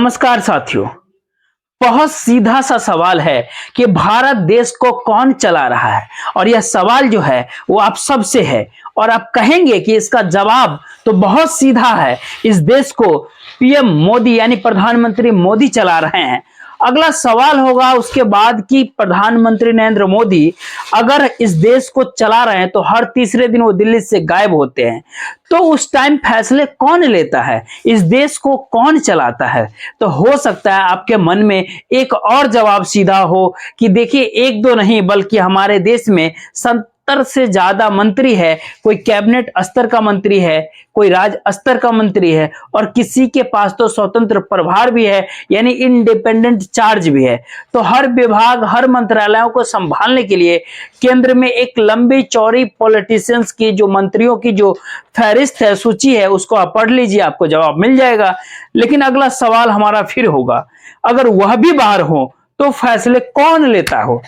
नमस्कार साथियों। बहुत सीधा सा सवाल है कि भारत देश को कौन चला रहा है, और यह सवाल जो है वो आप सबसे है। और आप कहेंगे कि इसका जवाब तो बहुत सीधा है, इस देश को पीएम मोदी यानी प्रधानमंत्री मोदी चला रहे हैं। अगला सवाल होगा उसके बाद कि प्रधानमंत्री नरेंद्र मोदी अगर इस देश को चला रहे हैं तो हर तीसरे दिन वो दिल्ली से गायब होते हैं, तो उस टाइम फैसले कौन लेता है, इस देश को कौन चलाता है? तो हो सकता है आपके मन में एक और जवाब सीधा हो कि देखिए, एक दो नहीं बल्कि हमारे देश में 70 से ज्यादा मंत्री है। कोई कैबिनेट स्तर का मंत्री है, कोई राज्य स्तर का मंत्री है, और किसी के पास तो स्वतंत्र प्रभार भी है, यानी इंडिपेंडेंट चार्ज भी है। तो हर विभाग, हर मंत्रालयों को संभालने के लिए केंद्र में एक लंबी चौड़ी पॉलिटिशियंस की जो मंत्रियों की जो फहरिस्त है, सूची है, उसको आप पढ़ लीजिए, आपको जवाब मिल जाएगा। लेकिन अगला सवाल हमारा फिर होगा, अगर वह भी बाहर हो तो फैसले कौन लेता हो?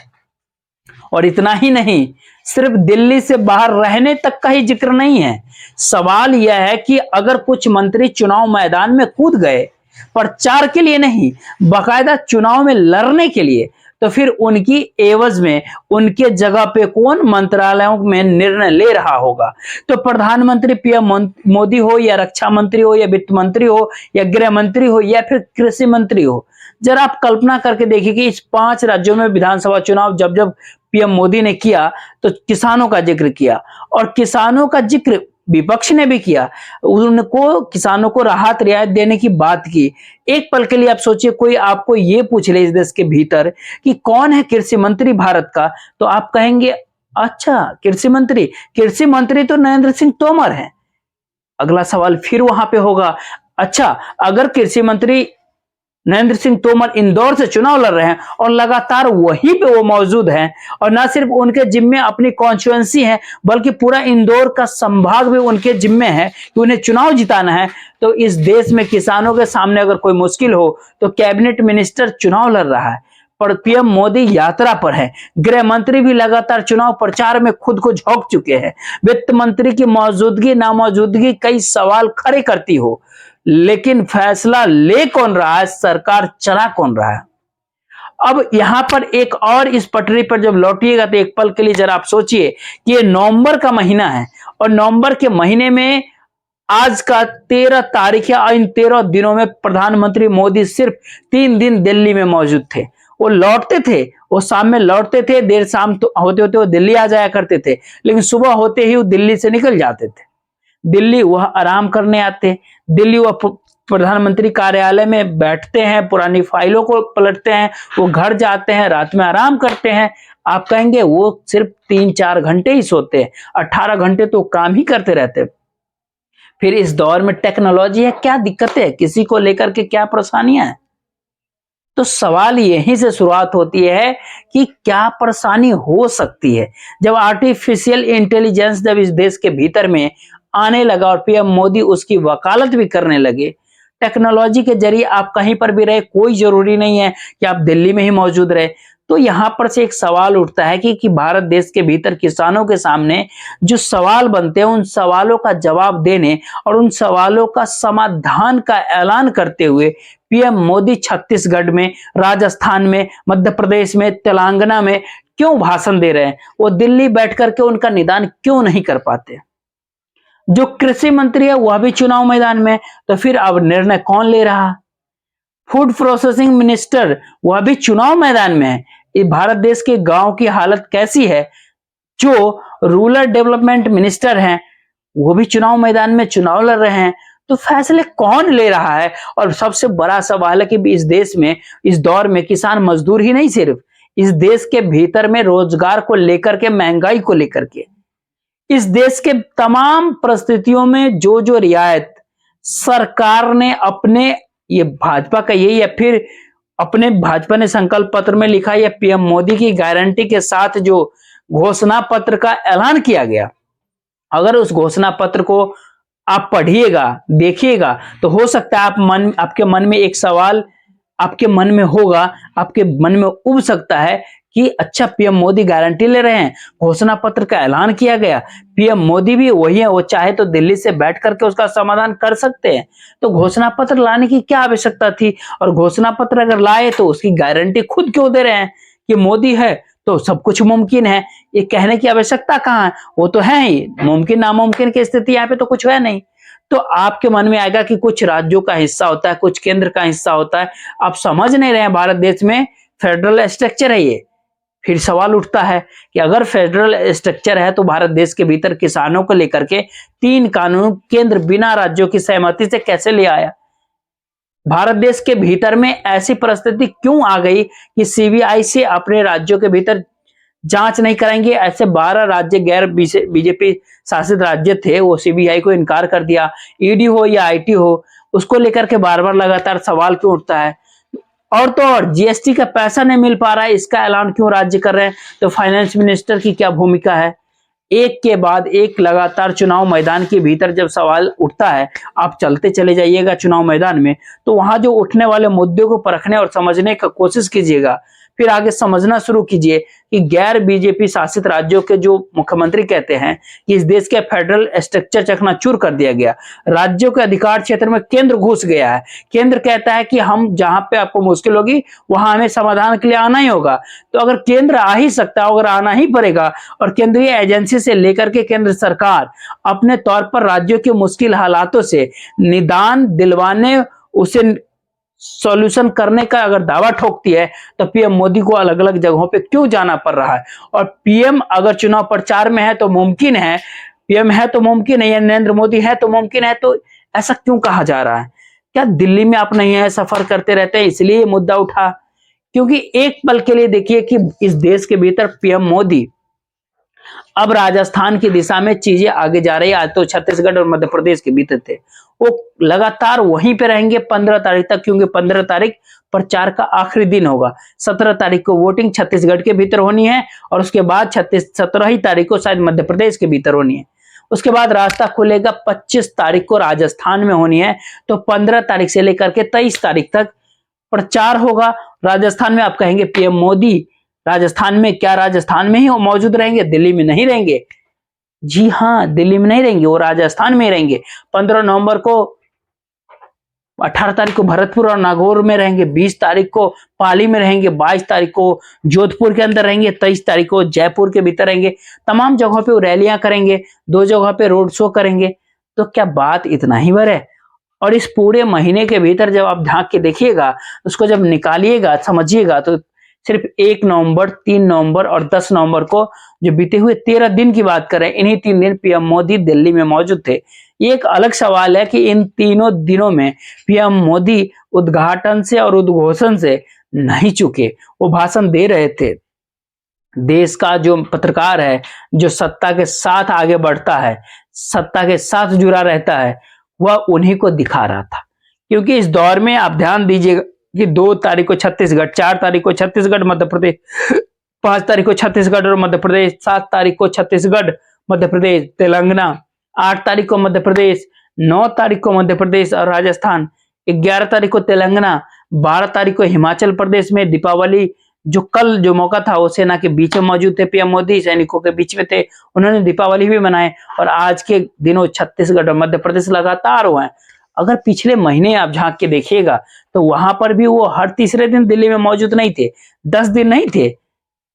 और इतना ही नहीं, सिर्फ दिल्ली से बाहर रहने तक का ही जिक्र नहीं है। सवाल यह है कि अगर कुछ मंत्री चुनाव मैदान में कूद गए, प्रचार के लिए नहीं, बाकायदा चुनाव में लड़ने के लिए, तो फिर उनकी एवज में उनके जगह पे कौन मंत्रालयों में निर्णय ले रहा होगा? तो प्रधानमंत्री पीएम मोदी हो, या रक्षा मंत्री हो, या वित्त मंत्री हो, या गृह मंत्री हो, या फिर कृषि मंत्री हो, जरा आप कल्पना करके देखिए कि इस 5 राज्यों में विधानसभा चुनाव जब जब पीएम मोदी ने किया तो किसानों का जिक्र किया, और किसानों का जिक्र विपक्ष ने भी किया। उनको किसानों को राहत रियायत देने की बात की। एक पल के लिए आप सोचिए, कोई आपको ये पूछ ले इस देश के भीतर कि कौन है कृषि मंत्री भारत का, तो आप कहेंगे अच्छा कृषि मंत्री तो नरेंद्र सिंह तोमर हैं। अगला सवाल फिर वहां पे होगा, अच्छा अगर कृषि मंत्री नरेंद्र सिंह तोमर इंदौर से चुनाव लड़ रहे हैं और लगातार वहीं पे वो मौजूद हैं, और ना सिर्फ उनके जिम्मे अपनी कॉन्स्टिट्यूएंसी है बल्कि पूरा इंदौर का संभाग भी उनके जिम्मे है कि उन्हें चुनाव जिताना है, तो इस देश में किसानों के सामने अगर कोई मुश्किल हो तो कैबिनेट मिनिस्टर चुनाव लड़ रहा है, पर पीएम मोदी यात्रा पर है, गृह मंत्री भी लगातार चुनाव प्रचार में खुद को झोंक चुके हैं, वित्त मंत्री की मौजूदगी नामौजूदगी कई सवाल खड़े करती हो, लेकिन फैसला ले कौन रहा है, सरकार चला कौन रहा है? अब यहां पर एक और इस पटरी पर जब लौटिएगा तो एक पल के लिए जरा आप सोचिए कि ये नवंबर का महीना है, और नवंबर के महीने में आज का 13 तारीख है, और इन 13 दिनों में प्रधानमंत्री मोदी सिर्फ 3 दिन दिल्ली में मौजूद थे। वो लौटते थे, वो शाम में लौटते थे, देर शाम तो होते होते वो दिल्ली आ जाया करते थे, लेकिन सुबह होते ही वो दिल्ली से निकल जाते थे। दिल्ली वह आराम करने आते, दिल्ली वह प्रधानमंत्री कार्यालय में बैठते हैं, पुरानी फाइलों को पलटते हैं, वो घर जाते हैं, रात में आराम करते हैं। आप कहेंगे वो सिर्फ 3-4 घंटे ही सोते हैं, 18 घंटे तो काम ही करते रहते। फिर इस दौर में टेक्नोलॉजी है, क्या दिक्कतें है, किसी को लेकर के क्या परेशानियां हैं? तो सवाल यहीं से शुरुआत होती है कि क्या परेशानी हो सकती है जब आर्टिफिशियल इंटेलिजेंस जब इस देश के भीतर में आने लगा, और पीएम मोदी उसकी वकालत भी करने लगे। टेक्नोलॉजी के जरिए आप कहीं पर भी रहे, कोई जरूरी नहीं है कि आप दिल्ली में ही मौजूद रहे। तो यहां पर से एक सवाल उठता है कि भारत देश के भीतर किसानों के सामने जो सवाल बनते हैं, उन सवालों का जवाब देने और उन सवालों का समाधान का ऐलान करते हुए पीएम मोदी छत्तीसगढ़ में, राजस्थान में, मध्य प्रदेश में, तेलंगाना में क्यों भाषण दे रहे हैं? वो दिल्ली बैठ करके उनका निदान क्यों नहीं कर पाते? जो कृषि मंत्री है वह भी चुनाव मैदान में, तो फिर अब निर्णय कौन ले रहा? फूड प्रोसेसिंग मिनिस्टर वह भी चुनाव मैदान में है। ये भारत देश के गांव की हालत कैसी है? जो रूरल डेवलपमेंट मिनिस्टर हैं वो भी चुनाव मैदान में चुनाव लड़ रहे हैं। तो फैसले कौन ले रहा है? और सबसे बड़ा सवाल है कि इस देश में, इस दौर में किसान मजदूर ही नहीं, सिर्फ इस देश के भीतर में रोजगार को लेकर के, महंगाई को लेकर के, इस देश के तमाम परिस्थितियों में जो जो रियायत सरकार ने अपने, ये भाजपा का यही या फिर अपने भाजपा ने संकल्प पत्र में लिखा, या पीएम मोदी की गारंटी के साथ जो घोषणा पत्र का ऐलान किया गया, अगर उस घोषणा पत्र को आप पढ़िएगा, देखिएगा, तो हो सकता है आपके मन में एक सवाल आपके मन में होगा, आपके मन में उब सकता है कि अच्छा पीएम मोदी गारंटी ले रहे हैं, घोषणा पत्र का ऐलान किया गया, पीएम मोदी भी वही है, वो चाहे तो दिल्ली से बैठ करके उसका समाधान कर सकते हैं। तो घोषणा पत्र लाने की क्या आवश्यकता थी? और घोषणा पत्र अगर लाए तो उसकी गारंटी खुद क्यों दे रहे हैं कि मोदी है तो सब कुछ मुमकिन है? ये कहने की आवश्यकता कहाँ है? वो तो है ही, मुमकिन नामुमकिन की स्थिति यहाँ पे तो कुछ है नहीं। तो आपके मन में आएगा कि कुछ राज्यों का हिस्सा होता है, कुछ केंद्र का हिस्सा होता है। आप समझ नहीं रहे हैं, भारत देश में फेडरल स्ट्रक्चर है ये। फिर सवाल उठता है कि अगर फेडरल स्ट्रक्चर है तो भारत देश के भीतर किसानों को लेकर के 3 कानून केंद्र बिना राज्यों की सहमति से कैसे ले आया? भारत देश के भीतर में ऐसी परिस्थिति क्यों आ गई कि सीबीआई से अपने राज्यों के भीतर जांच नहीं कराएंगे? ऐसे 12 राज्य गैर बीजेपी शासित राज्य थे, वो सीबीआई को इनकार कर दिया। ईडी हो या आईटी हो, उसको लेकर के बार बार लगातार सवाल क्यों उठता है? और तो और जीएसटी का पैसा नहीं मिल पा रहा है, इसका ऐलान क्यों राज्य कर रहे हैं? तो फाइनेंस मिनिस्टर की क्या भूमिका है? एक के बाद एक लगातार चुनाव मैदान के भीतर जब सवाल उठता है, आप चलते चले जाइएगा चुनाव मैदान में, तो वहां जो उठने वाले मुद्दों को परखने और समझने का कोशिश कीजिएगा। फिर आगे समझना शुरू कीजिए कि गैर बीजेपी शासित राज्यों के जो मुख्यमंत्री कहते हैं कि इस देश के फेडरल स्ट्रक्चर चकनाचूर कर दिया गया, राज्यों के अधिकार क्षेत्र में केंद्र घुस गया है। केंद्र कहता है कि हम जहां पे आपको मुश्किल होगी वहां हमें समाधान के लिए आना ही होगा। तो अगर केंद्र आ ही सकता है, अगर आना ही पड़ेगा, और केंद्रीय एजेंसी से लेकर के केंद्र सरकार अपने तौर पर राज्यों के मुश्किल हालातों से निदान दिलवाने, उसे सॉल्यूशन करने का अगर दावा ठोकती है, तो पीएम मोदी को अलग अलग जगहों पे क्यों जाना पड़ रहा है? और पीएम अगर चुनाव प्रचार में है तो मुमकिन है, पीएम है तो मुमकिन है, या नरेंद्र मोदी है तो मुमकिन है, तो ऐसा क्यों कहा जा रहा है? क्या दिल्ली में आप नहीं है, सफर करते रहते हैं इसलिए ये मुद्दा उठा? क्योंकि एक पल के लिए देखिए कि इस देश के भीतर पीएम मोदी अब राजस्थान की दिशा में चीजें आगे जा रही है। आज तो छत्तीसगढ़ और मध्य प्रदेश के भीतर थे, वो लगातार वहीं पे रहेंगे 15 तारीख तक, क्योंकि 15 तारीख प्रचार का आखिरी दिन होगा। 17 तारीख को वोटिंग छत्तीसगढ़ के भीतर होनी है, और उसके बाद 17 ही तारीख को शायद मध्य प्रदेश के भीतर होनी है। उसके बाद रास्ता खुलेगा 25 तारीख को राजस्थान में होनी है। तो 15 तारीख से लेकर के 23 तारीख तक प्रचार होगा राजस्थान में। आप कहेंगे पीएम मोदी राजस्थान में, क्या राजस्थान में ही वो मौजूद रहेंगे, दिल्ली में नहीं रहेंगे? जी हाँ, दिल्ली में नहीं रहेंगे, वो राजस्थान में रहेंगे। 15 नवंबर को, 18 तारीख को भरतपुर और नागौर में रहेंगे, 20 तारीख को पाली में रहेंगे, 22 तारीख को जोधपुर के अंदर रहेंगे, 23 तारीख को जयपुर के भीतर रहेंगे। तमाम जगहों पे वो रैलियां करेंगे, 2 जगहों पे रोड शो करेंगे। तो क्या बात इतना ही भर है? और इस पूरे महीने के भीतर जब आप झांक के देखिएगा, उसको जब निकालिएगा, समझिएगा, तो सिर्फ 1 नवंबर, 3 नवंबर और 10 नवंबर को जो बीते हुए 13 दिन की बात करें, इन्हीं 3 दिन पीएम मोदी दिल्ली में मौजूद थे। ये एक अलग सवाल है कि इन तीनों दिनों में पीएम मोदी उद्घाटन से और उद्घोषण से नहीं चुके, वो भाषण दे रहे थे। देश का जो पत्रकार है, जो सत्ता के साथ आगे बढ़ता है, सत्ता के साथ जुड़ा रहता है, वह उन्हीं को दिखा रहा था। क्योंकि इस दौर में आप ध्यान दीजिएगा कि 2 तारीख को छत्तीसगढ़, 4 तारीख को छत्तीसगढ़ मध्य प्रदेश, 5 तारीख को छत्तीसगढ़ और मध्य प्रदेश, 7 तारीख को छत्तीसगढ़ मध्य प्रदेश तेलंगाना, 8 तारीख को मध्य प्रदेश, 9 तारीख को मध्य प्रदेश और राजस्थान, 11 तारीख को तेलंगाना, 12 तारीख को हिमाचल प्रदेश में दीपावली जो कल जो मौका था वो सेना के बीच में मौजूद थे, पीएम मोदी सैनिकों के बीच में थे, उन्होंने दीपावली भी मनाए। और आज के दिनों छत्तीसगढ़ और मध्य प्रदेश लगातार हुए हैं। अगर पिछले महीने आप झांक के देखिएगा तो वहां पर भी वो हर तीसरे दिन दिल्ली में मौजूद नहीं थे, 10 दिन नहीं थे।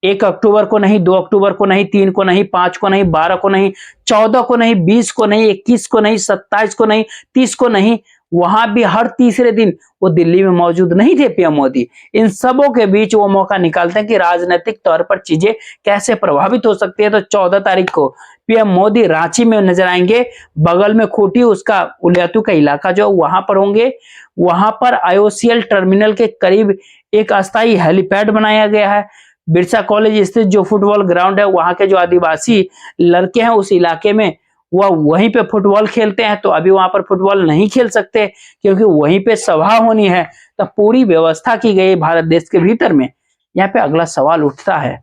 1 अक्टूबर को नहीं, 2 अक्टूबर को नहीं, 3 को नहीं, 5 को नहीं, 12 को नहीं, 14 को नहीं, 20 को नहीं, 21 को नहीं, 27 को नहीं, 30 को नहीं, वहां भी हर तीसरे दिन वो दिल्ली में मौजूद नहीं थे पीएम मोदी। इन सबों के बीच वो मौका निकालते हैं कि राजनीतिक तौर पर चीजें कैसे प्रभावित हो सकती है। तो 14 तारीख को पीएम मोदी रांची में नजर आएंगे, बगल में खूंटी उसका उलियातू का इलाका जो वहां पर होंगे। वहां पर आईओसीएल टर्मिनल के करीब एक अस्थायी हेलीपैड बनाया गया है। बिरसा कॉलेज स्थित जो फुटबॉल ग्राउंड है, वहां के जो आदिवासी लड़के हैं उस इलाके में, वह वहीं पे फुटबॉल खेलते हैं। तो अभी वहां पर फुटबॉल नहीं खेल सकते क्योंकि वहीं पे सभा होनी है। तो पूरी व्यवस्था की गई भारत देश के भीतर में। यहाँ पे अगला सवाल उठता है,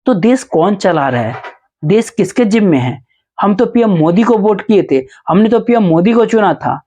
तो देश कौन चला रहा है, देश किसके जिम्मे है? हम तो पीएम मोदी को वोट किए थे, हमने तो पीएम मोदी को चुना था।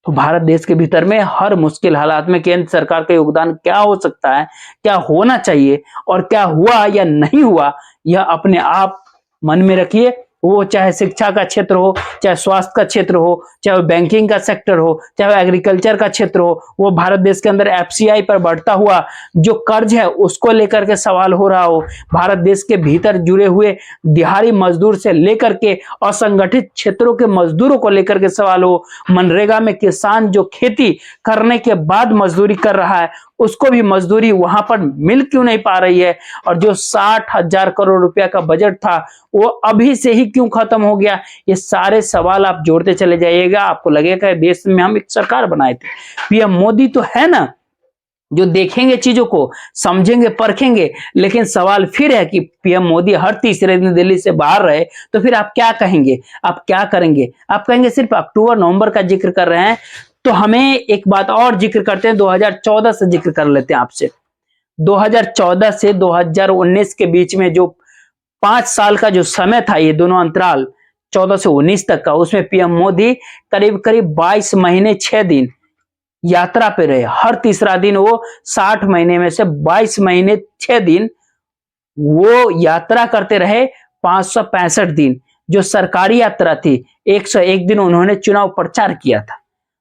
तो भारत देश के भीतर में हर मुश्किल हालात में केंद्र सरकार का योगदान क्या हो सकता है, क्या होना चाहिए और क्या हुआ या नहीं हुआ, यह अपने आप मन में रखिए। वो चाहे शिक्षा का क्षेत्र हो, चाहे स्वास्थ्य का क्षेत्र हो, चाहे बैंकिंग का सेक्टर हो, चाहे एग्रीकल्चर का क्षेत्र हो, वो भारत देश के अंदर एफसीआई पर बढ़ता हुआ जो कर्ज है उसको लेकर के सवाल हो रहा हो, भारत देश के भीतर जुड़े हुए दिहाड़ी मजदूर से लेकर के असंगठित क्षेत्रों के मजदूरों को लेकर के सवाल हो, मनरेगा में किसान जो खेती करने के बाद मजदूरी कर रहा है उसको भी मजदूरी वहां पर मिल क्यों नहीं पा रही है, और जो 60,000 करोड़ रुपया का बजट था वो अभी से ही क्यों खत्म हो गया। ये सारे सवाल आप जोड़ते चले जाइएगा, आपको लगेगा देश में हम एक सरकार बनाए थे, पीएम मोदी तो है ना, जो देखेंगे चीजों को, समझेंगे, परखेंगे। लेकिन सवाल फिर है कि पीएम मोदी हर तीसरे दिन दिल्ली से बाहर रहे तो फिर आप क्या कहेंगे, आप क्या करेंगे? आप कहेंगे सिर्फ अक्टूबर नवंबर का जिक्र कर रहे हैं। तो हमें एक बात और जिक्र करते हैं, 2014 से जिक्र कर लेते हैं आपसे। 2014 से 2019 के बीच में जो 5 साल का जो समय था, ये दोनों अंतराल 14 से 19 तक का, उसमें पीएम मोदी करीब करीब 22 महीने 6 दिन यात्रा पे रहे। हर तीसरा दिन वो 60 महीने में से 22 महीने 6 दिन वो यात्रा करते रहे। 565 दिन जो सरकारी यात्रा थी, 101 दिन उन्होंने चुनाव प्रचार किया था।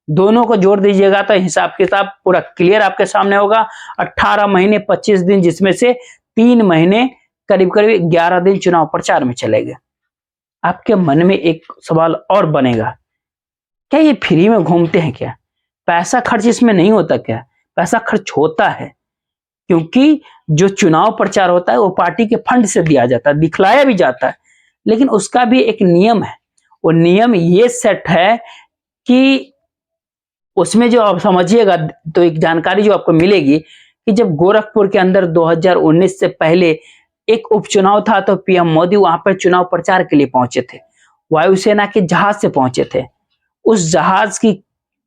दोनों को जोड़ दीजिएगा तो हिसाब किताब पूरा क्लियर आपके सामने होगा। 18 महीने 25 दिन, जिसमें से 3 महीने करीब करीब 11 दिन चुनाव प्रचार में चले गए। आपके मन में एक सवाल और बनेगा, क्या ये फ्री में घूमते हैं क्या? पैसा खर्च इसमें नहीं होता क्या? पैसा खर्च होता है, क्योंकि जो चुनाव प्रचार होता है वो पार्टी के फंड से दिया जाता है, दिखलाया भी जाता है, लेकिन उसका भी एक नियम है। वो नियम ये सेट है कि उसमें जो आप समझिएगा तो एक जानकारी जो आपको मिलेगी कि जब गोरखपुर के अंदर 2019 से पहले एक उपचुनाव था तो पीएम मोदी वहां पर चुनाव प्रचार के लिए पहुंचे थे, वायुसेना के जहाज से पहुंचे थे। उस जहाज की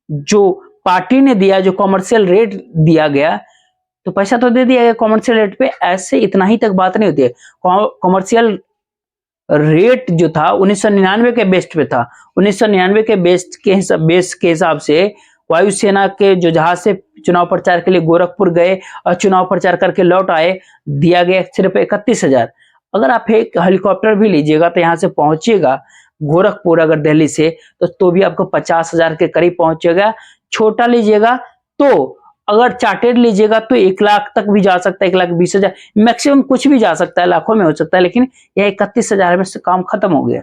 जो पार्टी ने दिया, जो कॉमर्शियल रेट दिया गया, तो पैसा तो दे दिया गया कॉमर्शियल रेट पे, ऐसे इतना ही तक बात नहीं होती है। कॉमर्शियल रेट जो था 1999 के बेस्ट पे था। 1999 के बेस के हिसाब से वायुसेना के जो जहाज से चुनाव प्रचार के लिए गोरखपुर गए और चुनाव प्रचार करके लौट आए, दिया गया सिर्फ 31,000। अगर आप एक हेलीकॉप्टर भी लीजिएगा तो यहाँ से पहुंचिएगा गोरखपुर अगर दिल्ली से, तो भी आपको 50,000 के करीब पहुंचेगा। छोटा लीजिएगा तो, अगर चार्टेड लीजिएगा तो 1 लाख तक भी जा सकता है, 1,20,000 मैक्सिमम, कुछ भी जा सकता है, लाखों में हो सकता है, लेकिन यह 31,000 में से काम खत्म हो गया।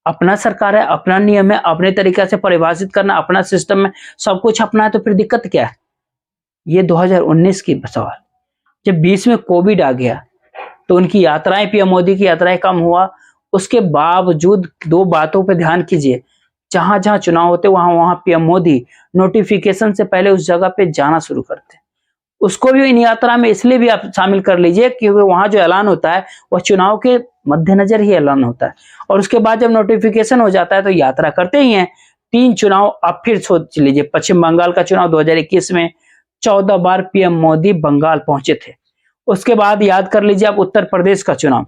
अपना सरकार है, अपना नियम है, अपने तरीका से परिभाषित करना, अपना सिस्टम है, सब कुछ अपना है, तो फिर दिक्कत क्या है? ये 2019 की सवाल। जब 20 में कोविड आ गया तो उनकी यात्राएं, पीएम मोदी की यात्राएं कम हुआ। उसके बावजूद 2 बातों पर ध्यान कीजिए, जहां जहां चुनाव होते वहां वहां पीएम मोदी नोटिफिकेशन से पहले उस जगह पे जाना शुरू करते। उसको भी इन यात्रा में इसलिए भी आप शामिल कर लीजिए क्योंकि वहां जो ऐलान होता है वह चुनाव के मद्देनजर ही ऐलान होता है, और उसके बाद जब नोटिफिकेशन हो जाता है तो यात्रा करते ही हैं। 3 चुनाव आप फिर सोच लीजिए। पश्चिम बंगाल का चुनाव 2021 में 14 बार पीएम मोदी बंगाल पहुंचे थे। उसके बाद याद कर लीजिए आप उत्तर प्रदेश का चुनाव,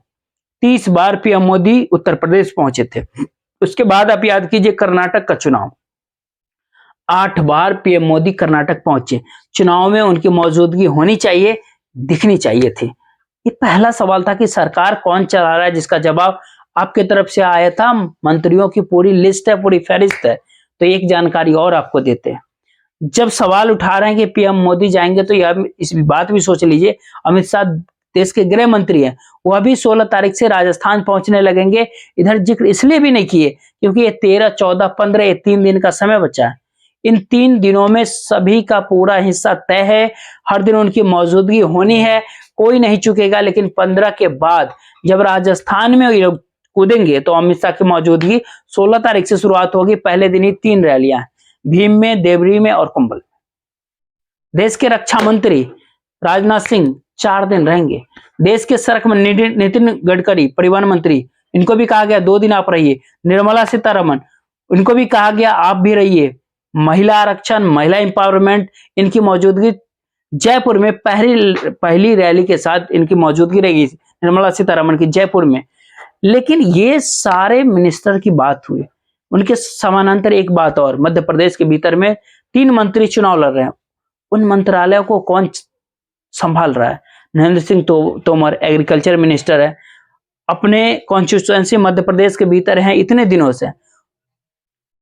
30 बार पीएम मोदी उत्तर प्रदेश पहुंचे थे। उसके बाद आप याद कीजिए कर्नाटक का चुनाव, 8 बार पीएम मोदी कर्नाटक पहुंचे। चुनाव में उनकी मौजूदगी होनी चाहिए, दिखनी चाहिए थी। ये पहला सवाल था कि सरकार कौन चला रहा है, जिसका जवाब आपके तरफ से आया था। मंत्रियों की पूरी लिस्ट है, पूरी फहरिस्त है। तो एक जानकारी और आपको देते हैं, जब सवाल उठा रहे हैं कि पीएम मोदी जाएंगे तो यह इस बात भी सोच लीजिए, अमित शाह देश के गृह मंत्री हैं, वह भी 16 तारीख से राजस्थान पहुंचने लगेंगे। इधर जिक्र इसलिए भी नहीं किए क्योंकि ये 13, 14, 15 ये 3 दिन का समय बचा है। इन 3 दिनों में सभी का पूरा हिस्सा तय है, हर दिन उनकी मौजूदगी होनी है, कोई नहीं चुकेगा। लेकिन 15 के बाद जब राजस्थान में ये लोग कूदेंगे तो अमित शाह की मौजूदगी 16 तारीख से शुरुआत होगी। पहले दिन ही 3 रैलियां, भीम में, देवरी में और कुंभल। देश के रक्षा मंत्री राजनाथ सिंह 4 दिन रहेंगे। देश के सड़क में नितिन गडकरी परिवहन मंत्री, इनको भी कहा गया 2 दिन आप रहिए। निर्मला सीतारमण, इनको भी कहा गया आप भी रहिए। महिला आरक्षण, महिला एम्पावरमेंट, इनकी मौजूदगी जयपुर में पहली रैली के साथ इनकी मौजूदगी रहेगी, निर्मला सीतारमण की जयपुर में। लेकिन ये सारे मिनिस्टर की बात हुई, उनके समानांतर एक बात और, मध्य प्रदेश के भीतर में 3 मंत्री चुनाव लड़ रहे हैं। उन मंत्रालयों को कौन संभाल रहा है? नरेंद्र सिंह तोमर एग्रीकल्चर मिनिस्टर है, अपने कॉन्स्टिट्यूएंसी मध्य प्रदेश के भीतर हैं इतने दिनों से।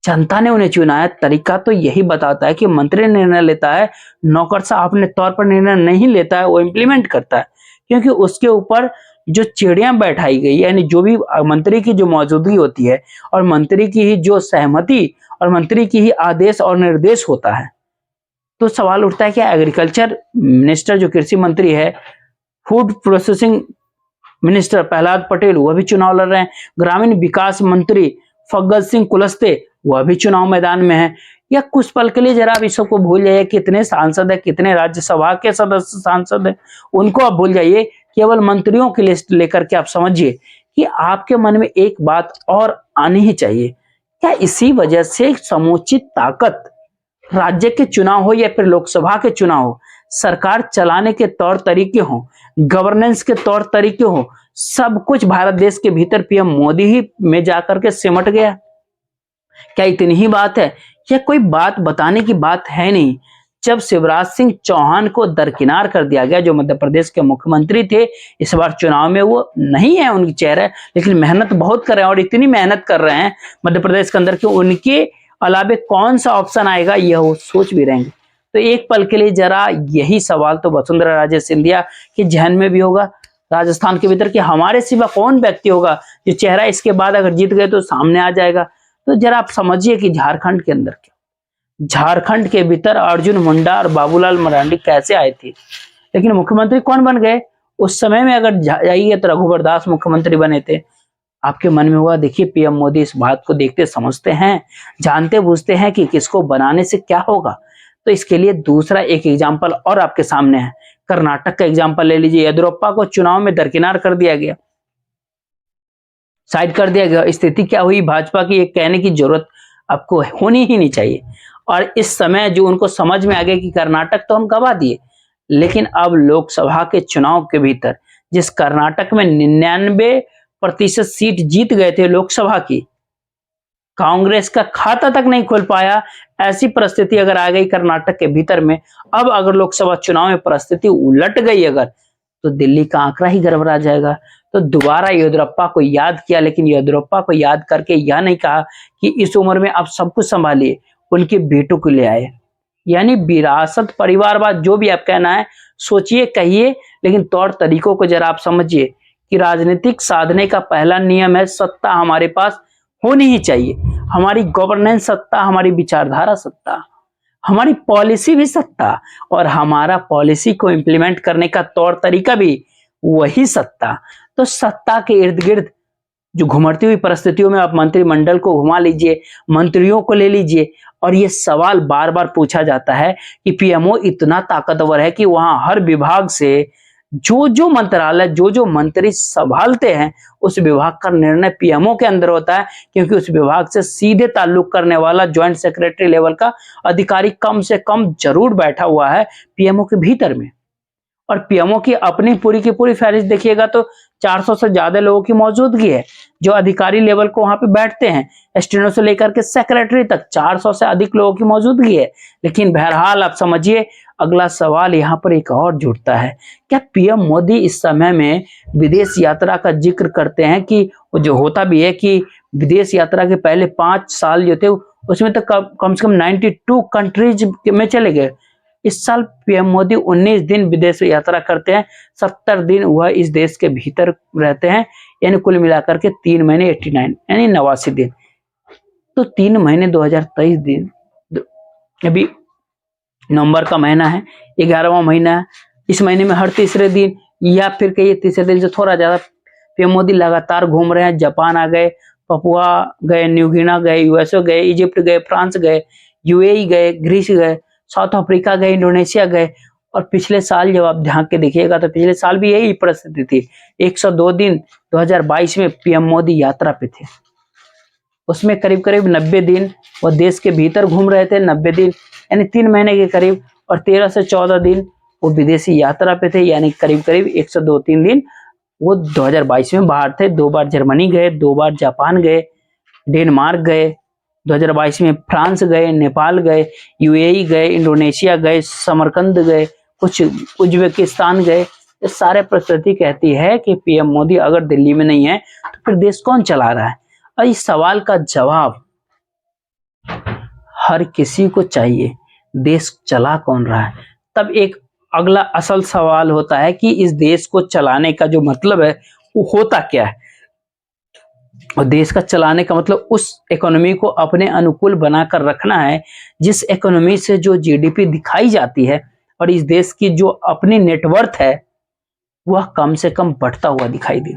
जनता ने उन्हें चुना है। तरीका तो यही बताता है कि मंत्री निर्णय लेता है, नौकरशाह अपने तौर पर निर्णय नहीं लेता है, वो इंप्लीमेंट करता है, क्योंकि उसके ऊपर जो चिड़ियां बैठाई गई, यानी जो भी मंत्री की जो मौजूदगी होती है और मंत्री की ही जो सहमति और मंत्री की ही आदेश और निर्देश होता है। तो सवाल उठता है कि एग्रीकल्चर मिनिस्टर जो कृषि मंत्री है, food processing minister Prahlad Patel वह भी चुनाव लड़ रहे हैं, ग्रामीण विकास मंत्री फग्गन सिंह कुलस्ते वह भी चुनाव मैदान में है। या कुछ पल के लिए जरा आप इस सबको भूल जाइए, कितने सांसद है, कितने राज्यसभा के सदस्य सांसद है, उनको आप भूल जाइए, केवल मंत्रियों की लिस्ट लेकर के आप समझिए कि आपके मन में एक बात और आनी ही चाहिए, क्या इसी वजह से समुचित ताकत राज्य के चुनाव हो या फिर लोकसभा के चुनाव हो, सरकार चलाने के तौर तरीके हो, गवर्नेंस के तौर तरीके हो, सब कुछ भारत देश के भीतर पीएम मोदी ही में जाकर के सिमट गया? क्या इतनी ही बात है? यह कोई बात बताने की बात है नहीं। जब शिवराज सिंह चौहान को दरकिनार कर दिया गया, जो मध्य प्रदेश के मुख्यमंत्री थे, इस बार चुनाव में वो नहीं है उनकी चेहरा, लेकिन मेहनत बहुत कर रहे हैं और इतनी मेहनत कर रहे हैं मध्य प्रदेश के अंदर कि उनके अलावे कौन सा ऑप्शन आएगा यह वो सोच भी रहेंगे। तो एक पल के लिए जरा यही सवाल तो वसुंधरा राजे सिंधिया के जहन में भी होगा राजस्थान के भीतर कि हमारे सिवा कौन व्यक्ति होगा जो चेहरा इसके बाद अगर जीत गए तो सामने आ जाएगा। तो जरा आप समझिए कि झारखंड के अंदर क्या, झारखंड के भीतर अर्जुन मुंडा और बाबूलाल मरांडी कैसे आए थे, लेकिन मुख्यमंत्री कौन बन गए? उस समय में अगर जाइए तो रघुवर दास मुख्यमंत्री बने थे। आपके मन में होगा, देखिए पीएम मोदी इस बात को देखते समझते हैं, जानते बूझते हैं कि किसको बनाने से क्या होगा। तो इसके लिए दूसरा एक एग्जाम्पल और आपके सामने है, कर्नाटक का एग्जाम्पल ले लीजिए। येदियुरप्पा को चुनाव में दरकिनार कर दिया गया, साइड कर दिया गया। स्थिति क्या हुई? भाजपा की एक कहने की जरूरत आपको होनी ही नहीं चाहिए। और इस समय जो उनको समझ में आ गया कि कर्नाटक तो हम गवा दिए, लेकिन अब लोकसभा के चुनाव के भीतर जिस कर्नाटक में 99% सीट जीत गए थे लोकसभा की, कांग्रेस का खाता तक नहीं खोल पाया। ऐसी परिस्थिति अगर आ गई कर्नाटक के भीतर में, अब अगर लोकसभा चुनाव में परिस्थिति उलट गई अगर, तो दिल्ली का आंकड़ा ही गड़बड़ा जाएगा। तो दोबारा येदियुरप्पा को याद किया, लेकिन येदियुरप्पा को याद करके यह नहीं कहा कि इस उम्र में आप सब कुछ संभालिए, उनके बेटों को ले आए। यानी विरासत, परिवारवाद, जो भी आप कहना है सोचिए, कहिए, लेकिन तौर तरीकों को जरा आप समझिए कि राजनीतिक साधने का पहला नियम है सत्ता हमारे पास होनी ही चाहिए। हमारी गवर्नेंस सत्ता, हमारी विचारधारा सत्ता, हमारी पॉलिसी भी सत्ता, और हमारा पॉलिसी को इंप्लीमेंट करने का तौर तरीका भी वही सत्ता। तो सत्ता के इर्द गिर्द जो घुमड़ती हुई परिस्थितियों में आप मंत्रिमंडल को घुमा लीजिए, मंत्रियों को ले लीजिए, और ये सवाल बार बार पूछा जाता है कि पीएमओ इतना ताकतवर है कि वहां हर विभाग से जो जो मंत्रालय, जो जो मंत्री संभालते हैं, उस विभाग का निर्णय पीएमओ के अंदर होता है, क्योंकि उस विभाग से सीधे ताल्लुक करने वाला ज्वाइंट सेक्रेटरी लेवल का अधिकारी कम से कम जरूर बैठा हुआ है पीएमओ के भीतर में। और पीएमओ की अपनी पूरी की पूरी फहरिस्त देखिएगा तो 400 से ज्यादा लोगों की मौजूदगी है जो अधिकारी लेवल को वहां पे बैठते हैं, स्टेनो से लेकर के सेक्रेटरी तक 400 से अधिक लोगों की मौजूदगी है। लेकिन बहरहाल आप समझिए, अगला सवाल यहाँ पर एक और जुड़ता है, क्या पीएम मोदी इस समय में विदेश यात्रा का जिक्र करते हैं कि जो होता भी है कि विदेश यात्रा के पहले 5 साल जो थे उसमें तो कम से कम 92 कंट्रीज में चले गए। इस साल पीएम मोदी 19 दिन विदेश यात्रा करते हैं, 70 दिन वह इस देश के भीतर रहते हैं, यानी कुल मिलाकर के 3 महीने 89 यानी 89 दिन। तो 3 महीने 2023 दिन, अभी नवंबर का महीना है, 11वां महीना है, इस महीने में हर तीसरे दिन या फिर कहिए तीसरे दिन से थोड़ा ज्यादा पीएम मोदी लगातार घूम रहे हैं। जापान आ गए, पपुआ गए, न्यू गिना गए, यूएसए गए, इजिप्ट गए, फ्रांस गए, यूएई गए, ग्रीस गए, साउथ अफ्रीका गए, इंडोनेशिया गए। और पिछले साल जब आप ध्यान के देखिएगा तो पिछले साल भी यही परिस्थिति थी। 102 दिन 2022 में पीएम मोदी यात्रा पे थे, उसमें करीब करीब 90 दिन वो देश के भीतर घूम रहे थे, 90 दिन यानी 3 महीने के करीब, और 13 से 14 दिन वो विदेशी यात्रा पे थे, यानी करीब करीब 102-3 दिन वो 2022 में बाहर थे। 2 बार जर्मनी गए, 2 बार जापान गए, डेनमार्क गए, 2022 में फ्रांस गए, नेपाल गए, यूएई गए, इंडोनेशिया गए, समरकंद गए, कुछ उज्बेकिस्तान गए। ये सारे प्रकृति कहती है कि पीएम मोदी अगर दिल्ली में नहीं है तो फिर देश कौन चला रहा है। और इस सवाल का जवाब हर किसी को चाहिए, देश चला कौन रहा है। तब एक अगला असल सवाल होता है कि इस देश को चलाने का जो मतलब है वो होता क्या है। और देश का चलाने का मतलब उस इकोनॉमी को अपने अनुकूल बनाकर रखना है जिस इकोनॉमी से जो जीडीपी दिखाई जाती है और इस देश की जो अपनी नेटवर्थ है वह कम से कम बढ़ता हुआ दिखाई दे।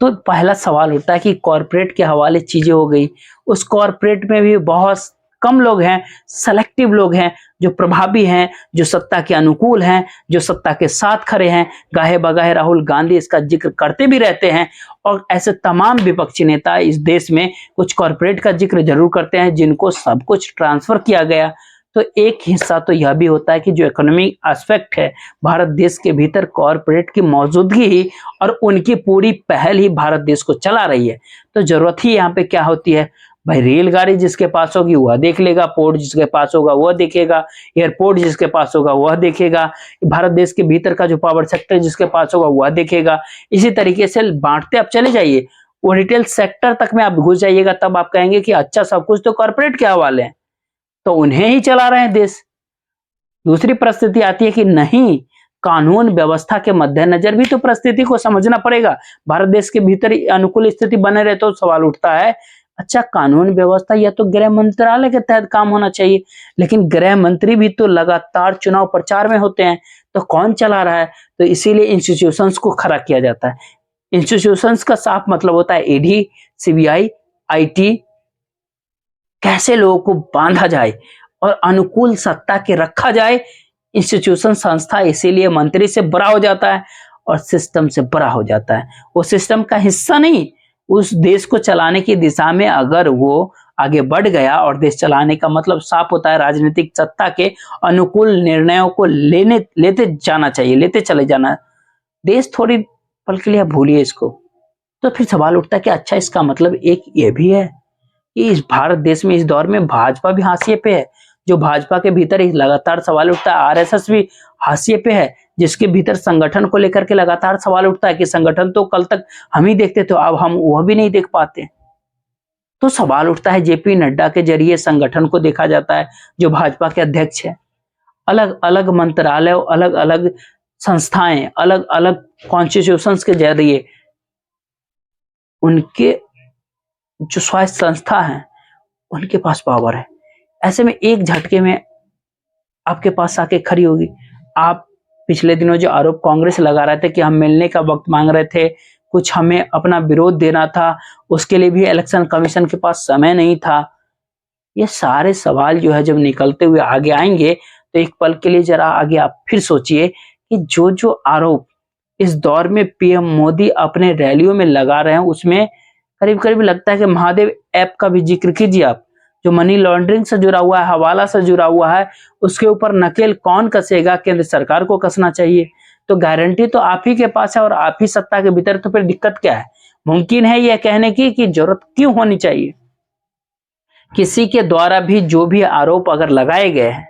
तो पहला सवाल उठता है कि कॉरपोरेट के हवाले चीजें हो गई, उस कॉरपोरेट में भी बहुत कम लोग हैं, सेलेक्टिव लोग हैं जो प्रभावी हैं, जो सत्ता के अनुकूल हैं, जो सत्ता के साथ खड़े हैं। गाहे बगाहे राहुल गांधी इसका जिक्र करते भी रहते हैं और ऐसे तमाम विपक्षी नेता इस देश में कुछ कॉरपोरेट का जिक्र जरूर करते हैं जिनको सब कुछ ट्रांसफर किया गया। तो एक हिस्सा तो यह भी होता है कि जो इकोनॉमिक एस्पेक्ट है भारत देश के भीतर कॉरपोरेट की मौजूदगी ही और उनकी पूरी पहल ही भारत देश को चला रही है। तो जरूरत ही यहाँ पे क्या होती है भाई, रेलगाड़ी जिसके पास होगी वह देख लेगा, पोर्ट जिसके पास होगा वह देखेगा, एयरपोर्ट जिसके पास होगा वह देखेगा, भारत देश के भीतर का जो पावर सेक्टर जिसके पास होगा वह देखेगा। इसी तरीके से बांटते आप चले जाइए, वो रिटेल सेक्टर तक में आप घुस जाइएगा तब आप कहेंगे कि अच्छा सब कुछ तो कॉर्पोरेट के हवाले है, तो उन्हें ही चला रहे हैं देश। दूसरी परिस्थिति आती है कि नहीं, कानून व्यवस्था के मद्देनजर भी तो परिस्थिति को समझना पड़ेगा। भारत देश के भीतर अनुकूल स्थिति बने रहे तो सवाल उठता है अच्छा कानून व्यवस्था या तो गृह मंत्रालय के तहत काम होना चाहिए, लेकिन गृह मंत्री भी तो लगातार चुनाव प्रचार में होते हैं, तो कौन चला रहा है। तो इसीलिए इंस्टीट्यूशंस को खड़ा किया जाता है। इंस्टीट्यूशंस का साफ मतलब होता है ईडी, सीबीआई, आईटी, कैसे लोगों को बांधा जाए और अनुकूल सत्ता के रखा जाए। इंस्टीट्यूशन संस्था इसीलिए मंत्री से बड़ा हो जाता है और सिस्टम से बड़ा हो जाता है। वो सिस्टम का हिस्सा नहीं, उस देश को चलाने की दिशा में अगर वो आगे बढ़ गया, और देश चलाने का मतलब साफ होता है राजनीतिक सत्ता के अनुकूल निर्णयों को लेते जाना चाहिए, लेते चले जाना। देश थोड़ी पल के लिए भूलिए इसको। तो फिर सवाल उठता है कि अच्छा इसका मतलब एक ये भी है कि इस भारत देश में इस दौर में भाजपा भी हाशिए पे है। जो भाजपा के भीतर एक लगातार सवाल उठता है, आरएसएस भी हाशिए पे है, जिसके भीतर संगठन को लेकर के लगातार सवाल उठता है कि संगठन तो कल तक हम ही देखते थे, अब हम वह भी नहीं देख पाते। तो सवाल उठता है जेपी नड्डा के जरिए संगठन को देखा जाता है जो भाजपा के अध्यक्ष है। अलग अलग मंत्रालय, अलग अलग संस्थाएं, अलग अलग कॉन्स्टिट्यूशंस के जरिए उनके जो स्वायत्त संस्था है उनके पास पावर है। ऐसे में एक झटके में आपके पास आके खड़ी होगी। आप पिछले दिनों जो आरोप कांग्रेस लगा रहे थे कि हम मिलने का वक्त मांग रहे थे, कुछ हमें अपना विरोध देना था, उसके लिए भी इलेक्शन कमीशन के पास समय नहीं था, ये सारे सवाल जो है जब निकलते हुए आगे आएंगे तो एक पल के लिए जरा आगे आप फिर सोचिए कि जो जो आरोप इस दौर में पीएम मोदी अपने रैलियों में लगा रहे हैं उसमें करीब करीब लगता है कि महादेव ऐप का भी जिक्र कीजिए आप, जो मनी लॉन्ड्रिंग से जुड़ा हुआ है, हवाला से जुड़ा हुआ है, उसके ऊपर नकेल कौन कसेगा, केंद्र सरकार को कसना चाहिए। तो गारंटी तो आप ही के पास है और आप ही सत्ता के भीतर, तो फिर दिक्कत क्या है। मुमकिन है यह कहने की कि जरूरत क्यों होनी चाहिए। किसी के द्वारा भी जो भी आरोप अगर लगाए गए हैं,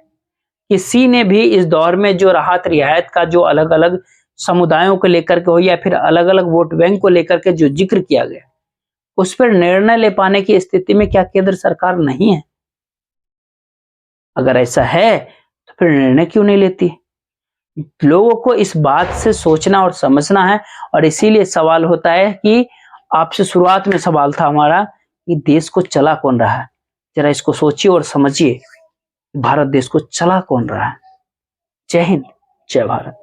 किसी ने भी इस दौर में जो राहत रियायत का जो अलग अलग समुदायों को लेकर के हो या फिर अलग अलग वोट बैंक को लेकर के जो जिक्र किया गया, उस पर निर्णय ले पाने की स्थिति में क्या केंद्र सरकार नहीं है। अगर ऐसा है तो फिर निर्णय क्यों नहीं लेती। लोगों को इस बात से सोचना और समझना है। और इसीलिए सवाल होता है कि आपसे शुरुआत में सवाल था हमारा कि देश को चला कौन रहा है। जरा इसको सोचिए और समझिए, भारत देश को चला कौन रहा है। जय हिंद, जय भारत।